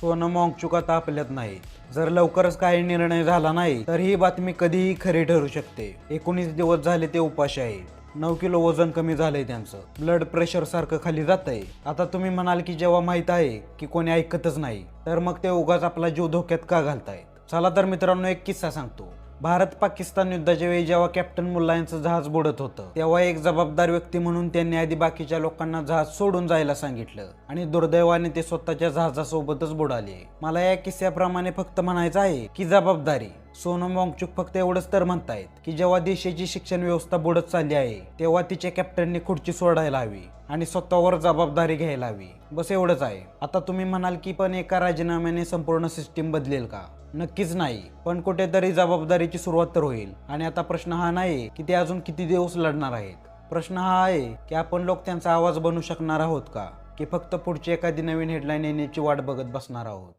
सोनम वांगचुक आता आपल्यात नाही. जर लवकरच काही निर्णय झाला नाही तर ही बातमी कधीही खरी ठरू शकते. 19 दिवस झाले ते उपाशी आहेत. 9 किलो वजन कमी झालंय त्यांचं. ब्लड प्रेशर सारखं खाली जातंय. आता तुम्ही म्हणाल की जेव्हा माहित आहे की कोणी ऐकतच नाही तर मग ते उगाच आपला जीव धोक्यात का घालतायत. चला तर मित्रांनो एक किस्सा सांगतो. भारत पाकिस्तान युद्धाच्या वेळी जेव्हा कॅप्टन मुल्ला यांचं जहाज बुडत होतं तेव्हा एक जबाबदार व्यक्ती म्हणून त्यांनी आधी बाकीच्या लोकांना जहाज सोडून जायला सांगितलं आणि दुर्दैवाने ते स्वतःच्या जहाजासोबतच बुडाले. मला या किस्स्याप्रमाणे फक्त म्हणायचं आहे की जबाबदारी. सोनम वांगचुक फक्त एवढंच तर म्हणतायत की जेव्हा देशाची शिक्षण व्यवस्था बुडत चालली आहे तेव्हा तिच्या कॅप्टनने खुर्ची सोडायला हवी आणि स्वतःवर जबाबदारी घ्यायला हवी. बस एवढंच आहे. आता तुम्ही म्हणाल की पण एका राजीनाम्याने संपूर्ण सिस्टीम बदलेल का? नक्कीच नाही, पण कुठेतरी जबाबदारीची सुरुवात तर होईल. आणि आता प्रश्न हा नाही की ते अजून किती दिवस लढणार आहेत. प्रश्न हा आहे की आपण लोक त्यांचा आवाज बनू शकणार आहोत का, की फक्त पुढची एखादी नवीन हेडलाईन येण्याची वाट बघत बसणार आहोत.